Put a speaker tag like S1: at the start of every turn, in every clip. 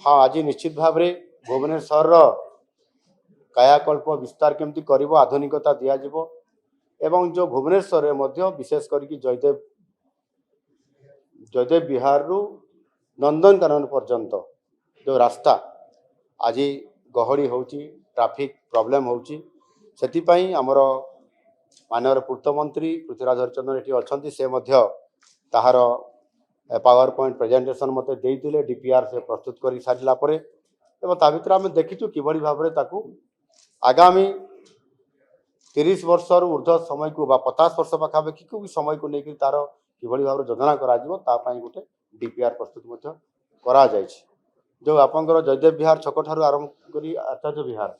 S1: हाँ आज निश्चित भाव में भुवनेश्वर कायाकल्प विस्तार केमती कर आधुनिकता दिज्व एवं जो भुवनेश्वर में विशेष करके जयदेव विहार रु नंदनकानन पर्यंत जो रास्ता आज गहली हो ट्राफिक प्रॉब्लम होपाई आमर माननीय पूर्त मंत्री पृथ्वीराज हरिचंदन ये अच्छा से ताहार पावर पॉइंट प्रेजेंटेशन मत देते डीपीआर से प्रस्तुत कर सारा भर आम देखीचु कि भाव में आगामी 30 वर्ष ऊर्ध्व समय को 50 वर्ष पाखापाखि को भी समय को लेकर तार कि भाव योजना कर गोटे डीपीआर प्रस्तुत करा जो आपंकर जयदेव विहार छक ठार आरंभ कर आचार्य विहार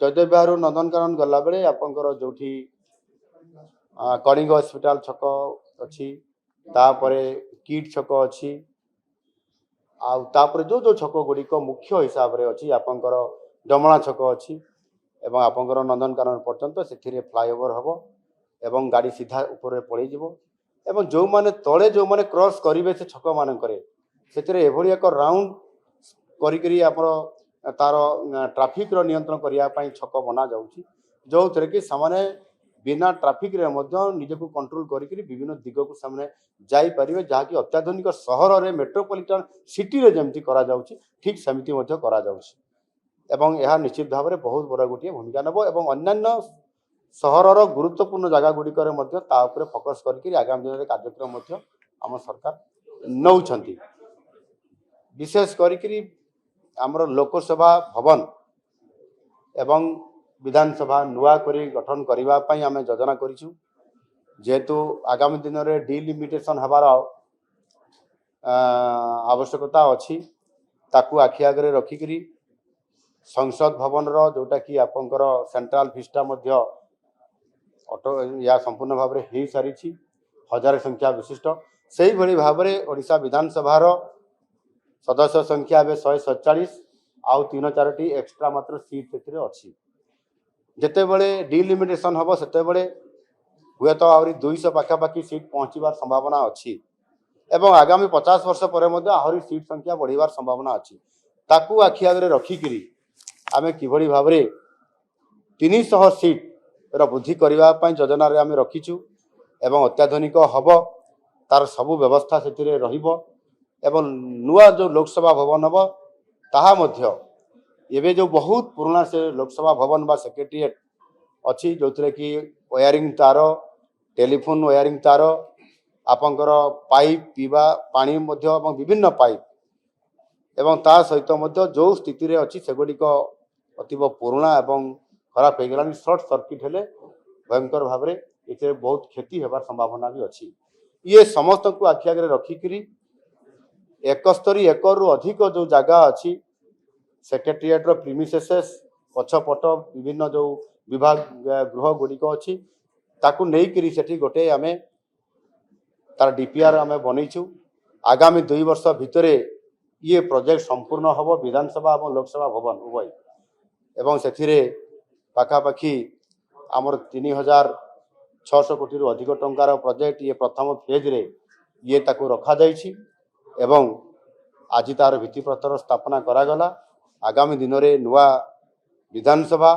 S1: जयदेव विहार नंदनकानन गला बेले आपंकर जो कलिंग हॉस्पिटल छक अच्छी किट छक अच्छी आउे जो जो छक गुड़िक मुख्य हिसाब से अच्छी आपंकर डमणा छक अच्छी एवं आपंकर नंदनकानन पर्यंत से फ्लाईओवर हम एवं गाड़ी सीधा ऊपर पड़े एवं जो माने तले जो माने क्रॉस करेंगे से छक मानक एक राउंड करी तार ट्राफिक रो नियंत्रण करने छक बना जाऊँगी जो थे कि सामने बिना ट्राफिक रे निज को कंट्रोल करी विभिन्न दिग को सामने जापारे जहाँकि अत्याधुनिक सहर में मेट्रोपॉलिटन सिटी रे जमती करा जाउछि ठीक सेमती करा जाउछि एवं यह निश्चित भाव में बहुत बड़ गोटे भूमिका नब एवं अन्यान्य सहरर गुरुत्वपूर्ण जगह गुड़िकर फोकस करके आगामी दिन में कार्यक्रम आम सरकार नौ विशेष करी आमर लोकसभा भवन एवं विधानसभा नुआ करी गठन करने आम योजना करूँ जेहेतु आगामी दिन में डिलिमिटेशन हबार आवश्यकता अच्छी ताकू आखि आगे रखिकी संसद भवन रो जोटा कि आपंकर सेंट्रल विस्टा ऑटो या संपूर्ण भाव में हो सारी 1000 संख्या विशिष्ट से ही भाई भाव में ओडिशा विधानसभा सदस्य संख्या ए 147 आउ 3-4 एक्सट्रा मात्र सीट से अच्छी जिते बड़े डिलिमिटेशन हम से हुए तो आहरी 200 पाखापाखि सीट पहुँचार संभावना अच्छी एवं आगामी 50 वर्ष पर आहरी सीट संख्या बढ़िवार संभावना अच्छी ताकू आखि आगे रखिकी आम कि भाव में 300 सीट वृद्धि करने योजना आम रखीचु एवं अत्याधुनिक हम तार सबू व्यवस्था से एवं नुआ जो लोकसभा भवन हम ताहा एवं जो बहुत पुराना से लोकसभा भवन बा सेक्रेटेरिएट अच्छी जो थे कि वायरिंग तार टेलीफोन वायरिंग तार आपंकर पाइप पीवा पानी विभिन्न पाइप एवं ता सहित जो स्थिति रे अच्छी सेगुड़िक अतीव पुराना एवं खराब हो गला सर्ट सर्किट हेले भयंकर भाव में ये बहुत क्षति होबार संभावना भी अच्छी ये समस्त को आखि आगे रखिकी 71 एकर रु अधिक जो जगह अच्छी सेक्रेटेरिएट प्रीमिसेस पछपट विभिन्न जो विभाग गृह गुड़िक अच्छी ताकू नहीं सेठी गोटे आम तार डीपीआर आम बनईचु आगामी 2 वर्ष भितर ये प्रोजेक्ट संपूर्ण हम विधानसभा और लोकसभा भवन उभय एवं से पाखापाखि आमर 3600 कोटी रु अधिक टंकार प्रोजेक्ट ये प्रथम फेज रे ये ताकू रखा जाइछि एवं आज तार भित्तिप्रस्तर स्थापना करागला आगामी दिन में नुआ विधानसभा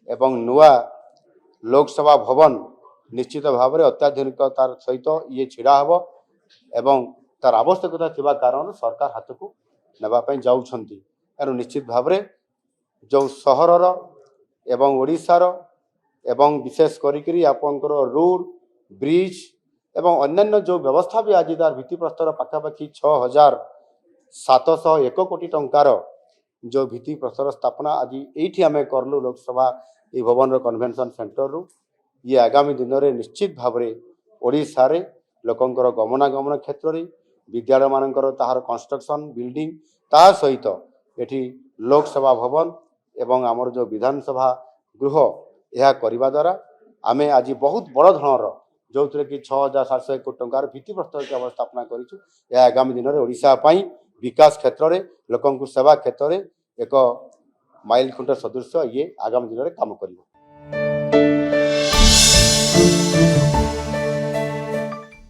S1: एवं नुआ लोकसभा भवन निश्चित भाव में अत्याधुनिक तार सहित ये छिड़ा हम एवं तार आवश्यकता थिबा कारण सरकार हाथ को नापी जाऊँगी एणु निश्चित भाव में जो सहरर एवं ओडिशार एवं विशेष करी आपंकर रोड ब्रिज एवं अन्यान्य जो व्यवस्था भी आज तार भित्तिप्रस्तर पाखापाखि 6701 कोटी टंकार जो भित्तिप्रस्तर स्थापना आज ये आम करलु लोकसभा ये भवन कन्वेंशन सेंटर रु ये आगामी दिन में निश्चित भाव में ओडिशा रे लोकंकर गमनागमन क्षेत्र में विद्यालय मानकर ताहार कंस्ट्रक्शन बिल्डिंग ता सहित एठी लोकसभा भवन एवं आमर जो विधानसभा गृह यह करने द्वारा आम आज बहुत बड़ धरणर जो थे कि 6701 कोटी टंकार भित्तिप्रस्तर केवल स्थापना करूँ यह आगामी दिन में ओडिशा विकास क्षेत्र में लोक सेवा क्षेत्र में एक माइल खुंट सदृश ये आगामी दिन में काम करियो।